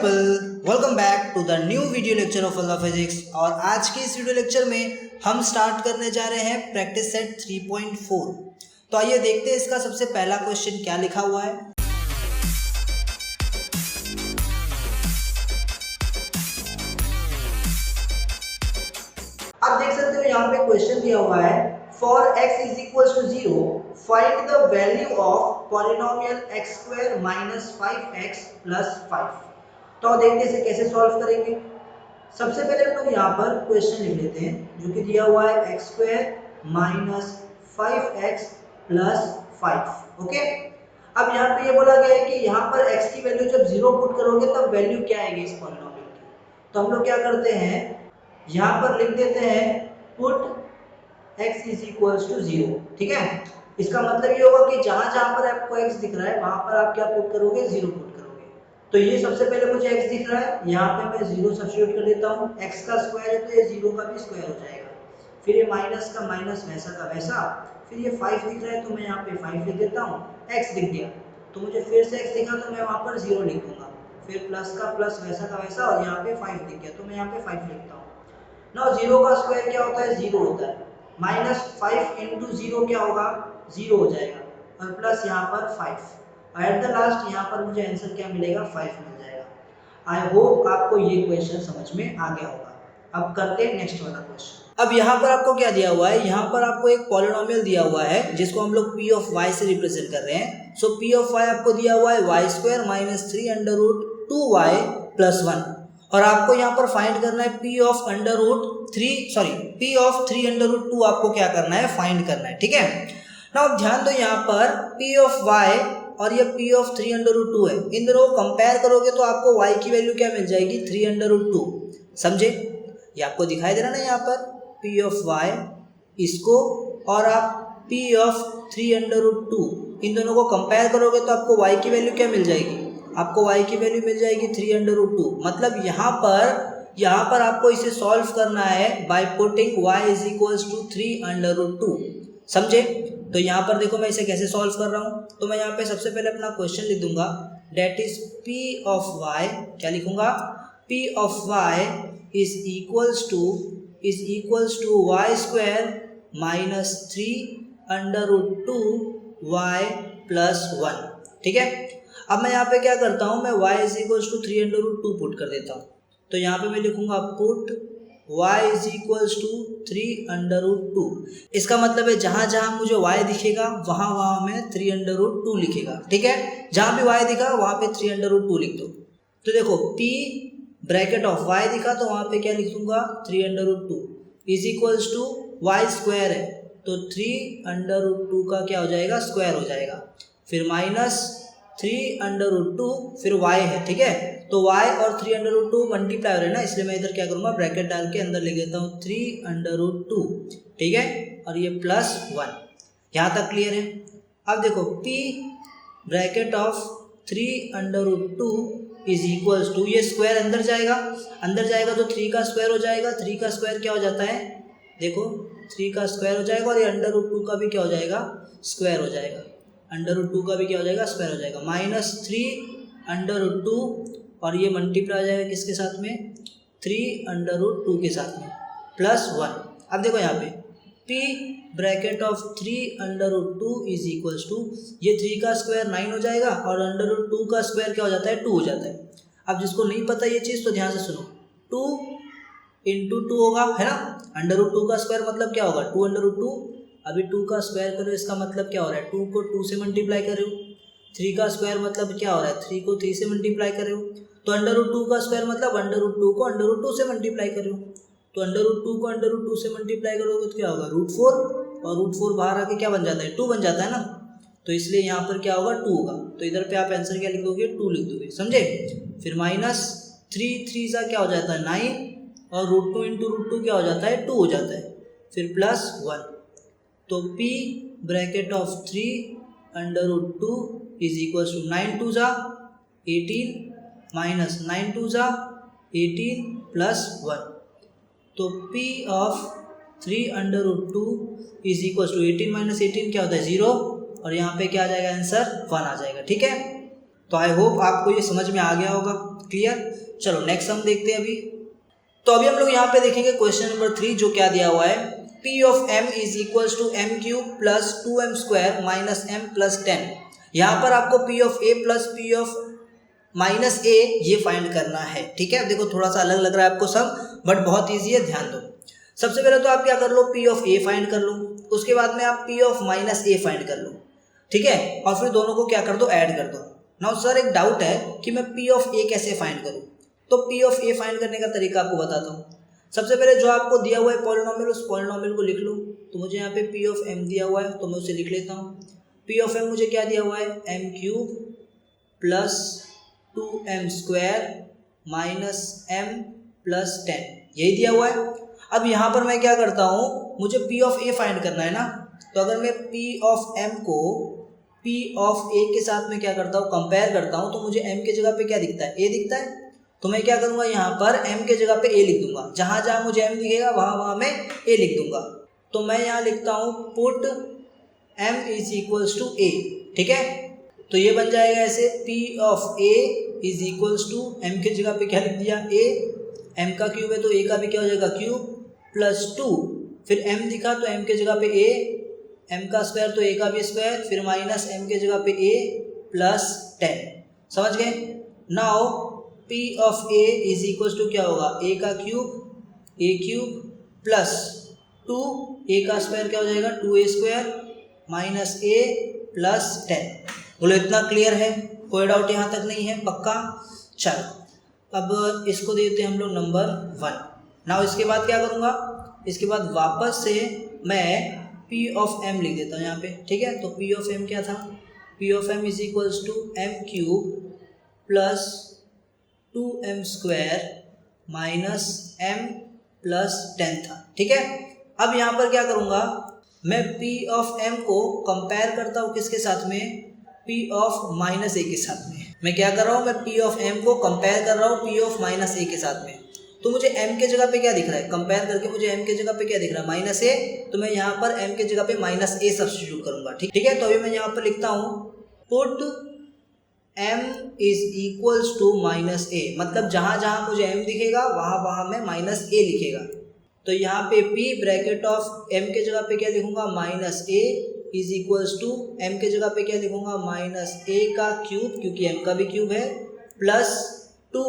People, welcome back to the new video lecture of अल्लाह physics. और आज के इस वीडियो लेक्चर में हम स्टार्ट करने जा रहे हैं प्रैक्टिस सेट 3.4। तो आइए देखते हैं इसका सबसे पहला क्वेश्चन क्या लिखा हुआ है। आप देख सकते हो यहाँ पे क्वेश्चन दिया हुआ है, for x is equal to 0 find the value of polynomial x square minus 5x plus 5। तो देखते हैं इसे कैसे सॉल्व करेंगे। सबसे पहले हम लोग यहाँ पर क्वेश्चन लिख लेते हैं जो कि दिया हुआ है x square minus 5x plus 5। Okay, अब यहाँ पे ये बोला गया है कि यहाँ पर x की वैल्यू जब 0 पुट करोगे तब वैल्यू क्या आएगी इस पॉलिनोमियल की। तो हम लोग क्या करते हैं, यहाँ पर लिख देते हैं put x is equal to 0। ठीक है, इसका मतलब ये होगा कि जहां जहां पर आपको x दिख रहा है वहां पर आप क्या पुट करोगे, 0 पुट करोगे। तो ये सबसे पहले मुझे x दिख रहा है, यहाँ पे मैं 0 सब्स्टिट्यूट कर देता हूँ। x का स्क्वायर है तो ये 0 का भी स्क्वायर हो जाएगा, फिर ये माइनस का माइनस वैसा का वैसा, फिर ये 5 दिख रहा है तो मैं यहाँ पे 5 लिख देता हूँ। x दिख गया तो मुझे फिर से x दिखा तो मैं वहां पर 0 लिख दूंगा, फिर प्लस का प्लस वैसा का वैसा, और यहाँ पे 5 दिख गया तो मैं यहाँ पे 5 लिखता हूँ। ना 0 का स्क्वायर क्या होता है, 0 होता है, माइनस 5 इंटू 0 क्या होगा, 0 हो जाएगा, और प्लस यहाँ पर 5, और एट द लास्ट यहाँ पर मुझे आंसर क्या मिलेगा, 5 मिल जाएगा। आई होप आपको ये क्वेश्चन समझ में आ गया होगा। अब करते हैं नेक्स्ट वाला क्वेश्चन। अब यहाँ पर आपको क्या दिया हुआ है, यहाँ पर आपको एक पॉलिनोमियल दिया हुआ है जिसको हम लोग p ऑफ y से रिप्रेजेंट कर रहे हैं। सो p ऑफ y आपको दिया हुआ है y square minus 3 under root 2y plus 1, और आपको यहाँ पर फाइंड करना है p of under root 3 under root 2 आपको क्या करना है, फाइंड करना है। ठीक है, नाउ ध्यान दो यहाँ पर p ऑफ y और ये p ऑफ 3 अंडर रूट 2 है, इन दोनों को कंपेयर करोगे तो आपको y की वैल्यू क्या मिल जाएगी, 3 अंडर रूट 2। समझे, ये आपको दिखाई दे रहा ना यहाँ पर p ऑफ y, इसको और आप p ऑफ 3 अंडर रूट 2, इन दोनों को कंपेयर करोगे तो आपको y की वैल्यू क्या मिल जाएगी, आपको y की वैल्यू मिल जाएगी 3 अंडर रूट 2। मतलब यहाँ पर आपको इसे सॉल्व करना है by putting y is equals to 3 under root 2। समझे, तो यहाँ पर देखो मैं इसे कैसे सॉल्व कर रहा हूँ। तो मैं यहाँ पे सबसे पहले अपना क्वेश्चन लिख दूंगा, that is p of y, क्या लिखूंगा, p of y is equals to y square minus 3 under root 2 y plus 1। ठीक है, अब मैं यहाँ पे क्या करता हूँ, मैं y is equals to 3 under root 2 put कर देता हूँ। तो यहाँ पे मैं लिखूंगा put y is equals to 3 under root 2। इसका मतलब है जहाँ जहाँ मुझे y दिखेगा वहाँ मैं 3 अंडर रूट 2 लिखेगा। ठीक है, जहाँ भी y दिखा वहाँ पे 3 अंडर रूट 2 लिख दो। तो देखो p ब्रैकेट ऑफ y दिखा तो वहाँ पे क्या लिख दूंगा, 3 under root 2 is equals to y square है तो 3 अंडर रूट 2 का क्या हो जाएगा, स्क्वायर हो जाएगा, फिर माइनस 3 अंडर रूट 2, फिर y है। ठीक है, तो y और 3 अंडर रूट 2 मल्टीप्लाई हो रहे हैं ना, इसलिए मैं इधर क्या करूँगा, ब्रैकेट डाल के अंदर लिख देता हूँ 3 अंडर रूट 2। ठीक है, और ये प्लस 1, यहाँ तक क्लियर है। अब देखो p bracket of 3 under root 2 is equals to, ये स्क्वायर अंदर जाएगा तो 3 का स्क्वायर हो जाएगा, 3 का स्क्वायर क्या हो जाता है, देखो 3 का स्क्वायर हो जाएगा, और ये अंडर रूट 2 का भी क्या हो जाएगा, स्क्वायर हो जाएगा, अंडर रूट 2 का भी क्या हो जाएगा, स्क्वायर हो जाएगा, माइनस 3 अंडर रूट 2, और ये मल्टीप्लाई हो जाएगा किसके साथ में, 3 अंडर रूट 2 के साथ में, प्लस 1। अब देखो यहाँ पे p bracket of 3 under root 2 is equals to, ये 3 का स्क्वायर 9 हो जाएगा, और अंडर रूट 2 का स्क्वायर क्या हो जाता है, 2 हो जाता है। अब जिसको नहीं पता ये चीज़ तो ध्यान से सुनो, 2 इंटू 2 होगा, है ना, अंडर रूट 2 का स्क्वायर मतलब क्या होगा, 2 अंडर रूट 2, अभी 2 का स्क्वायर करो, इसका मतलब क्या हो रहा है, 2 को 2 से मल्टीप्लाई कर रहे हो, 3 का स्क्वायर मतलब क्या हो रहा है, 3 को 3 से मल्टीप्लाई कर रहे हो, तो अंडर रूट 2 का स्क्वायर मतलब अंडर रूट 2 को अंडर रूट 2 से मल्टीप्लाई कर रहे हो, तो अंडर रूट 2 को अंडर रूट 2 से मल्टीप्लाई करोगे तो क्या होगा, रूट 4, और रूट 4 बाहर आके क्या बन जाता है, 2 बन जाता है ना, तो इसलिए यहाँ पर क्या होगा, 2 होगा, तो इधर पे आप आंसर क्या लिख दोगे, 2 लिख दोगे। समझे, फिर माइनस 3 सा क्या हो जाता है 9, और रूट 2 इंटू रूट 2 क्या हो जाता है, 2 हो जाता है, फिर प्लस 1। तो p bracket of 3 under root 2 is equal to 9 2 जा 18 माइनस 9 2 जा 18 प्लस 1। तो p of 3 under root 2 is equal to 18 minus 18 क्या होता है, 0, और यहाँ पे क्या आ जाएगा आंसर, 1 आ जाएगा। ठीक है, तो आई होप आपको ये समझ में आ गया होगा। क्लियर। चलो नेक्स्ट हम देखते हैं अभी। तो अभी हम लोग यहाँ पे देखेंगे क्वेश्चन नंबर 3 जो क्या दिया हुआ है, P of m is equals to m cube plus 2m square minus m plus 10। यहाँ पर आपको P of a plus P of minus a ये फाइंड करना है। ठीक है, देखो थोड़ा सा अलग लग रहा है आपको सब, बट बहुत ईजी है, ध्यान दो। सबसे पहले तो आप क्या कर लो, P ऑफ a फाइंड कर लो, उसके बाद में आप P of minus a find कर लो। ठीक है, और फिर दोनों को क्या कर दो, ऐड कर दो। नाउ सर एक डाउट है कि मैं P ऑफ a कैसे फाइंड करूँ। तो P ऑफ a फाइंड करने का तरीका आपको बताता हूँ। सबसे पहले जो आपको दिया हुआ है पॉलिनोमियल, उस पॉलिनोमियल को लिख लो। तो मुझे यहाँ पे P ऑफ m दिया हुआ है तो मैं उसे लिख लेता हूँ। P ऑफ m मुझे क्या दिया हुआ है, m cube plus 2m square minus m plus 10, यही दिया हुआ है। अब यहाँ पर मैं क्या करता हूँ, मुझे P ऑफ a फाइंड करना है ना, तो अगर मैं P ऑफ m को P ऑफ a के साथ में क्या करता हूँ, कंपेयर करता हूँ, तो मुझे m की जगह पे क्या दिखता है, a दिखता है। तो मैं क्या करूँगा, यहाँ पर m के जगह पे a लिख दूंगा। जहाँ जहाँ मुझे m दिखेगा वहाँ वहाँ मैं a लिख दूंगा। तो मैं यहाँ लिखता हूँ put m is equals to a। ठीक है, तो ये बन जाएगा ऐसे, P of a is equals to m के जगह पे क्या लिख दिया, a, m का क्यूब है तो a का भी क्या हो जाएगा, क्यूब प्लस 2, फिर m दिखा तो m के जगह पे a, m का स्क्वायर तो a का भी स्क्वायर, फिर माइनस m के जगह पे a प्लस 10। समझ गए। Now P of a is equals to क्या होगा, a का cube, a cube plus 2, a का स्क्वायर क्या हो जाएगा, 2a square minus a plus 10। बोलो इतना क्लियर है, कोई डाउट यहाँ तक नहीं है, पक्का। चलो अब इसको देते हैं हम लोग नंबर 1। नाउ इसके बाद क्या करूँगा, इसके बाद वापस से मैं P ऑफ m लिख देता हूँ यहाँ पे। ठीक है, तो P ऑफ m क्या था, P of m is equals to m cube plus 2m square minus m plus 10 था। ठीक है, अब यहाँ पर क्या करूँगा, मैं P ऑफ m को कंपेयर करता हूँ किसके साथ में, P ऑफ माइनस a के साथ में। मैं क्या कर रहा हूँ, मैं P ऑफ m को कंपेयर कर रहा हूँ P ऑफ माइनस a के साथ में। तो मुझे m के जगह पे क्या दिख रहा है, कंपेयर करके मुझे m के जगह पे क्या दिख रहा है, माइनस a। तो मैं यहाँ पर m के जगह पे माइनस a सब्स्टिट्यूट करूँगा। ठीक है, तो अभी मैं यहाँ पर लिखता हूँ put m is equals to minus a, मतलब जहाँ जहाँ मुझे m दिखेगा वहाँ वहाँ मैं माइनस a लिखेगा। तो यहाँ पे p ब्रैकेट ऑफ m के जगह पे क्या लिखूँगा, minus a is equals to m के जगह पे क्या लिखूँगा, माइनस a का क्यूब, क्योंकि m का भी क्यूब है, प्लस 2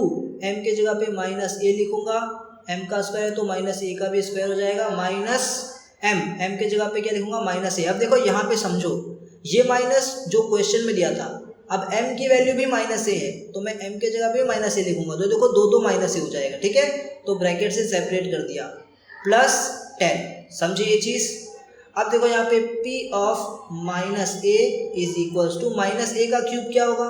m के जगह पे माइनस a लिखूँगा, m का स्क्वायर है तो माइनस a का भी स्क्वायर हो जाएगा, माइनस m के जगह पे क्या लिखूँगा, माइनस a। अब देखो यहाँ पे समझो, ये माइनस जो क्वेश्चन में दिया था, अब m की वैल्यू भी माइनस a है तो मैं m के जगह पे माइनस a लिखूंगा, तो देखो दो माइनस a हो जाएगा। ठीक है, तो ब्रैकेट से सेपरेट कर दिया, प्लस 10। समझे ये चीज़। अब देखो यहाँ पे P of minus a is equals to minus a का क्यूब क्या होगा,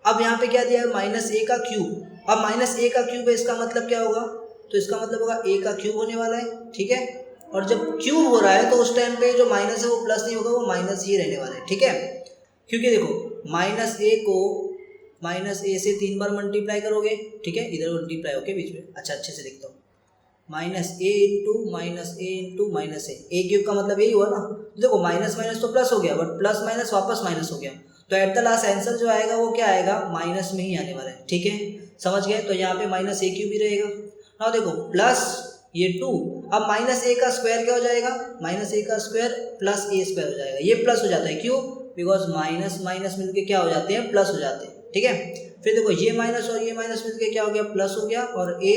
अब यहाँ पे क्या दिया है, माइनस a का क्यूब। अब माइनस a का क्यूब है, इसका मतलब क्या होगा, तो इसका मतलब होगा a का क्यूब होने वाला है। ठीक है, और जब क्यूब हो रहा है तो उस टाइम पे जो माइनस है वो प्लस नहीं होगा, वो माइनस ही रहने वाला है। ठीक है, क्योंकि देखो माइनस a को माइनस a से 3 बार मल्टीप्लाई करोगे। ठीक है, इधर मल्टीप्लाई होके बीच में, अच्छा अच्छे से लिखता हूँ, minus a into minus a into minus a cube का मतलब यही हुआ ना। तो देखो माइनस माइनस तो प्लस हो गया, बट प्लस माइनस वापस माइनस हो गया, तो एट द लास्ट आंसर जो आएगा वो क्या आएगा, माइनस में ही आने वाला है। ठीक है, समझ गए। तो यहाँ पे माइनस a क्यूब ही रहेगा। ना देखो प्लस ये 2, अब माइनस a का स्क्वायर क्या हो जाएगा, माइनस a का स्क्वायर प्लस a स्क्वायर हो जाएगा। ये प्लस हो जाता है, क्यों, बिकॉज माइनस माइनस मिलके क्या हो जाते हैं, प्लस हो जाते हैं। ठीक है, फिर देखो ये माइनस और ये माइनस मिलके क्या हो गया, प्लस हो गया, और a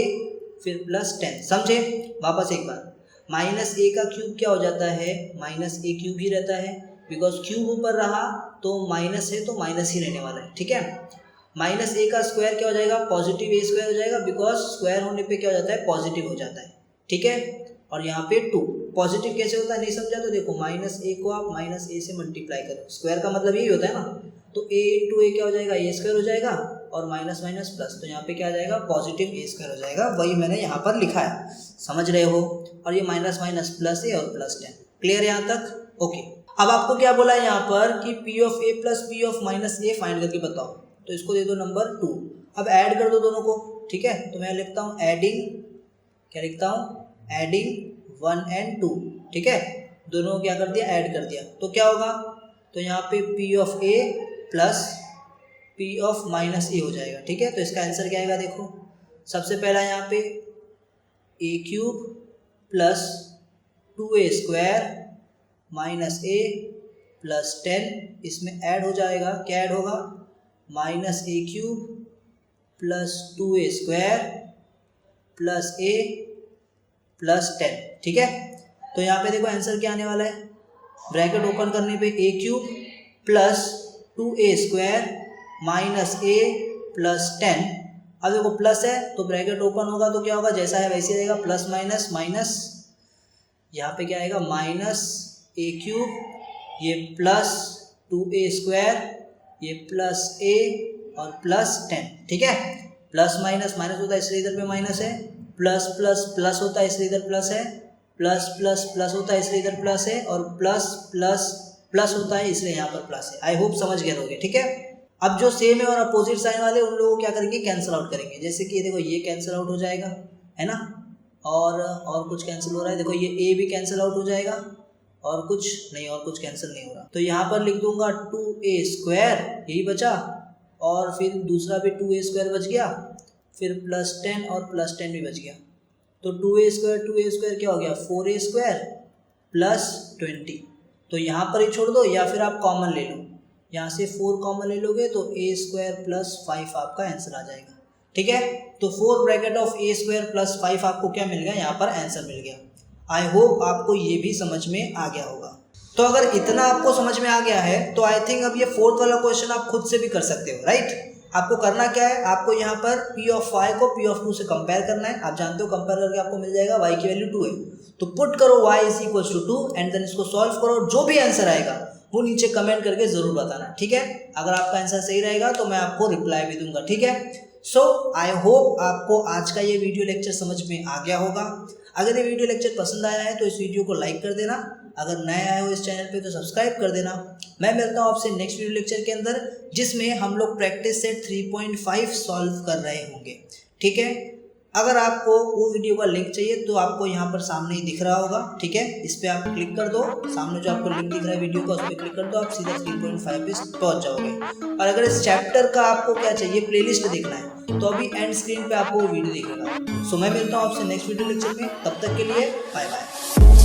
फिर प्लस 10। समझे। वापस एक बार, माइनस a का क्यूब क्या हो जाता है, माइनस a क्यूब ही रहता है, बिकॉज क्यूब ऊपर रहा तो माइनस है तो माइनस ही रहने वाला है। ठीक है, माइनस a का स्क्वायर क्या हो जाएगा, पॉजिटिव a स्क्वायर हो जाएगा, बिकॉज स्क्वायर होने पे क्या हो जाता है, पॉजिटिव हो जाता है। ठीक है, और यहाँ पे 2 पॉजिटिव कैसे होता है, नहीं समझा तो देखो माइनस a को आप माइनस a से मल्टीप्लाई करो, स्क्वायर का मतलब यही होता है ना, तो a इंटू a क्या हो जाएगा, a स्क्वायर हो जाएगा, और माइनस माइनस प्लस, तो यहाँ पे क्या आ जाएगा, पॉजिटिव a स्क्वायर हो जाएगा। वही मैंने यहाँ पर लिखा है, समझ रहे हो। और ये माइनस माइनस प्लस a और प्लस 10। क्लियर यहाँ तक, ओके। अब आपको क्या बोला है यहाँ पर कि P of a plus P of minus a find करके बताओ, तो इसको दे दो नंबर 2। अब ऐड कर दो दोनों को। ठीक है, तो मैं लिखता हूँ एडिंग, क्या लिखता हूँ, एडिंग 1 and 2। ठीक है, दोनों को क्या कर दिया, ऐड कर दिया, तो क्या होगा, तो यहाँ पे P of a plus P of minus A हो जाएगा। ठीक है, तो इसका आंसर क्या आएगा देखो, सबसे पहला यहाँ पे ए क्यूब प्लस 2a² माइनस ए प्लस 10, इसमें ऐड हो जाएगा, क्या ऐड होगा, माइनस ए क्यूब प्लस 2a² प्लस ए प्लस 10। ठीक है, तो यहाँ पे देखो आंसर क्या आने वाला है, ब्रैकेट ओपन करने पे ए क्यूब प्लस 2a² माइनस ए प्लस 10। अब देखो प्लस है तो ब्रैकेट ओपन होगा तो क्या होगा, जैसा है वैसे रहेगा, प्लस माइनस माइनस, यहाँ पे क्या आएगा माइनस ए क्यूब, ये प्लस 2a², ये प्लस ए और प्लस 10। ठीक है, प्लस माइनस माइनस होता है इसलिए इधर पे माइनस है, प्लस प्लस प्लस होता है इसलिए इधर प्लस है, प्लस प्लस प्लस होता है इसलिए इधर प्लस है, और प्लस प्लस प्लस होता है इसलिए यहाँ पर प्लस है। आई होप समझ गए होंगे। ठीक है, अब जो सेम है और अपोजिट साइन वाले उन लोगों को क्या करेंगे, कैंसिल आउट करेंगे। जैसे कि देखो ये कैंसिल आउट हो जाएगा, है ना, और कुछ कैंसिल हो रहा है, देखो ये ए भी कैंसिल आउट हो जाएगा, और कुछ नहीं, और कुछ कैंसिल नहीं हो रहा। तो यहाँ पर लिख दूंगा 2a², यही बचा, और फिर दूसरा भी 2a² बच गया, फिर प्लस 10 और प्लस 10 भी बच गया। तो 2a² क्या हो गया, 4a² प्लस 20। तो यहाँ पर ही छोड़ दो या फिर आप कॉमन ले लो, यहाँ से 4 कॉमन ले लोगे तो a² प्लस 5 आपका आंसर आ जाएगा। ठीक है, तो 4 ब्रैकेट ऑफ a² प्लस 5 आपको क्या मिल गया, यहाँ पर आंसर मिल गया। आई होप आपको ये भी समझ में आ गया होगा। तो अगर इतना आपको समझ में आ गया है तो आई थिंक अब ये 4th वाला क्वेश्चन आप खुद से भी कर सकते हो, राइट। आपको करना क्या है, आपको यहाँ पर p ऑफ 5 को p ऑफ 2 से कंपेयर करना है। आप जानते हो कंपेयर करके आपको मिल जाएगा y की वैल्यू 2 है, तो पुट करो y is equal to 2 and then इसको सॉल्व करो। जो भी आंसर आएगा वो नीचे कमेंट करके जरूर बताना। ठीक है, अगर आपका आंसर सही रहेगा तो मैं आपको रिप्लाई भी दूंगा। ठीक है, सो आई होप आपको आज का ये वीडियो लेक्चर समझ में आ गया होगा। अगर ये वीडियो लेक्चर पसंद आया है तो इस वीडियो को लाइक कर देना, अगर नए आए हो इस चैनल पे तो सब्सक्राइब कर देना। मैं मिलता हूँ आपसे नेक्स्ट वीडियो लेक्चर के अंदर, जिसमें हम लोग प्रैक्टिस सेट 3.5 सॉल्व कर रहे होंगे। ठीक है, अगर आपको वो वीडियो का लिंक चाहिए तो आपको यहाँ पर सामने ही दिख रहा होगा। ठीक है, इस पर आप क्लिक कर दो, सामने जो आपको लिंक दिख रहा है वीडियो का उस पर क्लिक कर दो, आप सीधा 3.5 पे पहुँच जाओगे। और अगर इस चैप्टर का आपको क्या चाहिए, प्लेलिस्ट देखना है, तो अभी एंड स्क्रीन पे आपको वो वीडियो दिखेगा। सो मैं मिलता हूँ आपसे नेक्स्ट वीडियो लेक्चर में, तब तक के लिए बाय बाय।